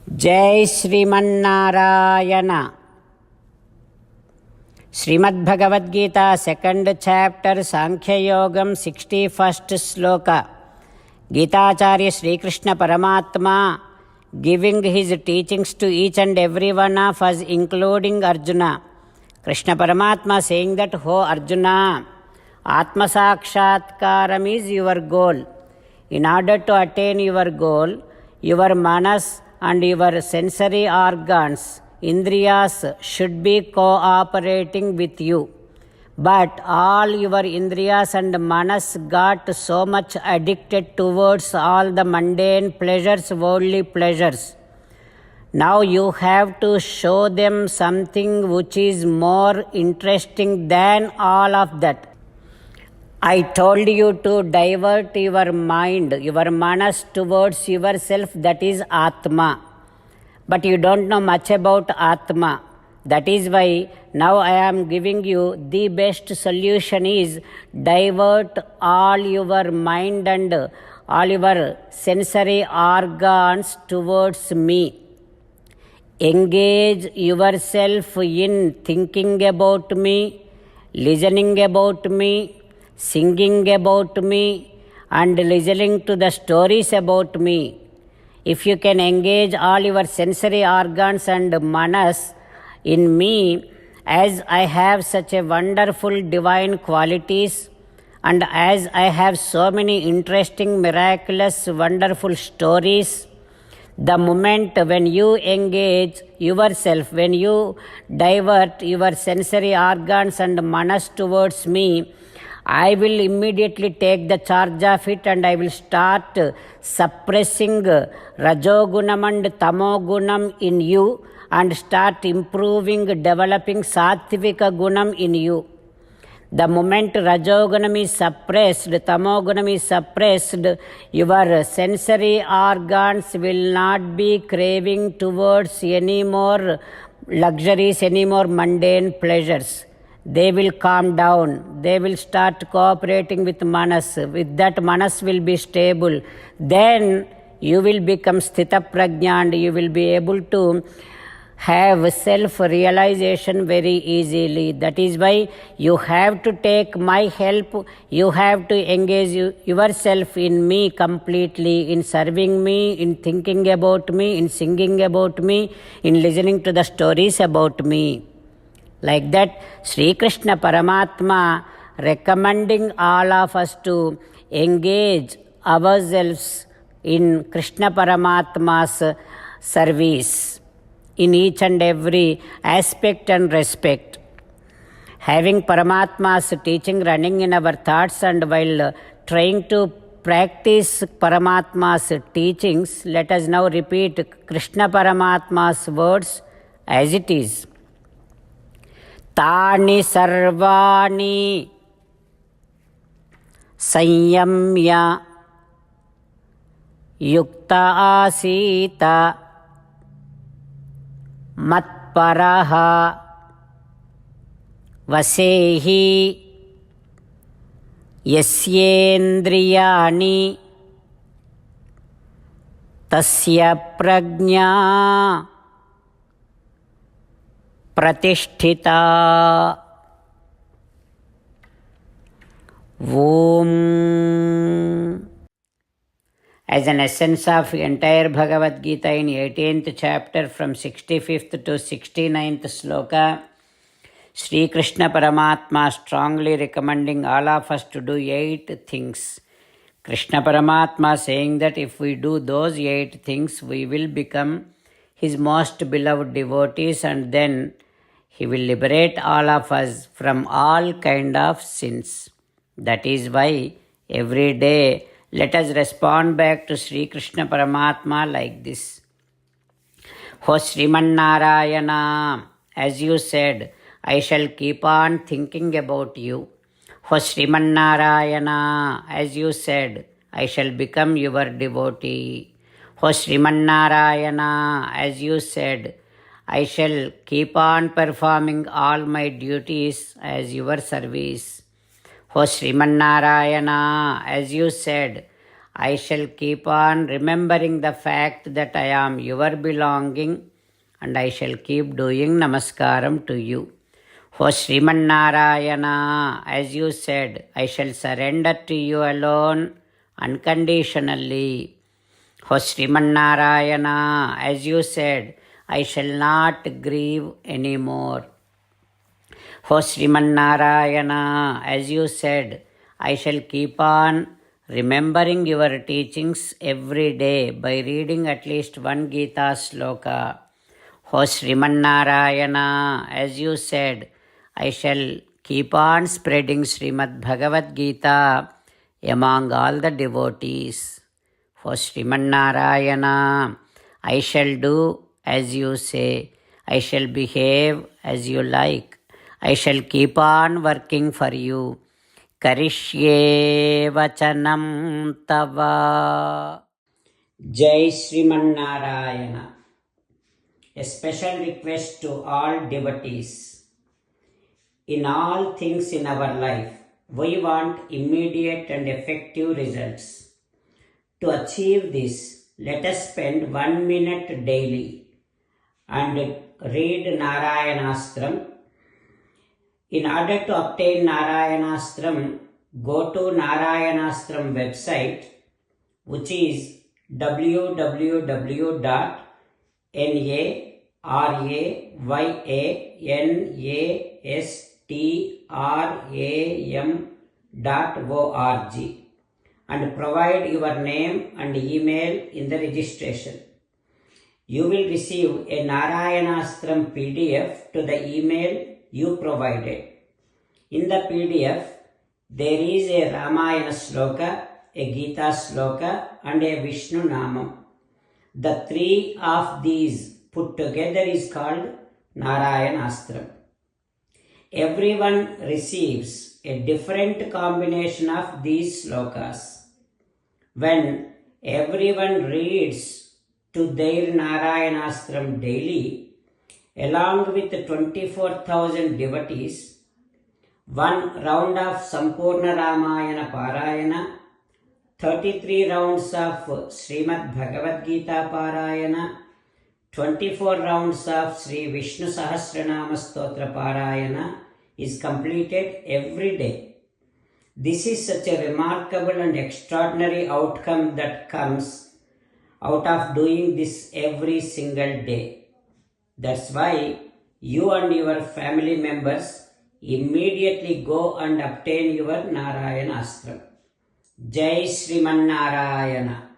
जय Shrimannarayana. Shrimadbhagavadgita second chapter Sankhyayogam 61st श्लोक. गीताचार्य श्रीकृष्ण परमात्मा giving his teachings to each and every one of us, including Arjuna. Krishna Paramatma saying that, "Ho Arjuna, Atma Sakshatkaram is your goal. In order to attain your goal, your manas and your sensory organs, indriyas, should be cooperating with you. But all your indriyas and manas got so much addicted towards all the mundane pleasures, worldly pleasures. Now you have to show them something which is more interesting than all of that. I told you to divert your mind, your manas towards yourself, that is Atma. But you don't know much about Atma. That is why now I am giving you the best solution is divert all your mind and all your sensory organs towards me. Engage yourself in thinking about me, listening about me, singing about me, and listening to the stories about me. If you can engage all your sensory organs and manas in me, as I have such a wonderful divine qualities, and as I have so many interesting, miraculous, wonderful stories, the moment when you engage yourself, when you divert your sensory organs and manas towards me, I will immediately take the charge of it and I will start suppressing Rajogunam and Tamogunam in you and start improving, developing Sattvika Gunam in you. The moment Rajogunam is suppressed, Tamogunam is suppressed, your sensory organs will not be craving towards any more luxuries, any more mundane pleasures. They will calm down. They will start cooperating with manas. With that, manas will be stable. Then you will become sthita prajna and you will be able to have self-realization very easily. That is why you have to take my help. You have to engage yourself in me completely, in serving me, in thinking about me, in singing about me, in listening to the stories about me. Like that, Sri Krishna Paramatma recommending all of us to engage ourselves in Krishna Paramatma's service in each and every aspect and respect. Having Paramatma's teaching running in our thoughts and while trying to practice Paramatma's teachings, let us now repeat Krishna Paramatma's words as it is. तानि सर्वाणि संयम्य युक्त आसीत मत्परः वसेहि यस्येन्द्रियाणि तस्य प्रज्ञा प्रतिष्ठिता. Om. As an essence of entire Bhagavad Gita in 18th chapter from 65th to 69th sloka, Sri Krishna Paramatma strongly recommending all of us to do 8 things. Krishna Paramatma saying that if we do those 8 things, we will become His most beloved devotees and then He will liberate all of us from all kind of sins. That is why every day let us respond back to Sri Krishna Paramatma like this. Ho Srimannarayana, as you said, I shall keep on thinking about you. Ho Srimannarayana, as you said, I shall become your devotee. Ho Srimannarayana, as you said, I shall keep on performing all my duties as your service. Ho Srimannarayana, as you said, I shall keep on remembering the fact that I am your belonging, and I shall keep doing namaskaram to you. O Sriman Narayana, as you said, I shall surrender to you alone unconditionally. O Sriman Narayana, as you said, I shall not grieve anymore. O Sriman Narayana, as you said, I shall keep on remembering your teachings every day by reading at least one Gita sloka. O Sriman Narayana, as you said, I shall keep on spreading Srimad Bhagavad Gita among all the devotees. O Sriman Narayana, I shall do as you say. I shall behave as you like. I shall keep on working for you. Karishye vachanam tava. Jai Sriman Narayana. A special request to all devotees. In all things in our life, we want immediate and effective results. To achieve this, let us spend 1 minute daily and read Narayanastram. In order to obtain Narayanastram, go to Narayanastram website, which is www.narayanastram.org, and provide your name and email in the registration. You will receive a Narayanastram PDF to the email you provided. In the PDF, there is a Ramayana sloka, a Gita sloka, and a Vishnu Namam. The three of these put together is called Narayanastram. Everyone receives a different combination of these slokas. When everyone reads to their Narayanastram daily, along with 24,000 devotees, one round of Sampurna Ramayana Parayana, 33 rounds of Srimad Bhagavad Gita Parayana, 24 rounds of Sri Vishnu Sahasranama Stotra Parayana is completed every day. This is such a remarkable and extraordinary outcome that comes out of doing this every single day. That's why you and your family members immediately go and obtain your Narayanastram. Jai Sriman Narayana.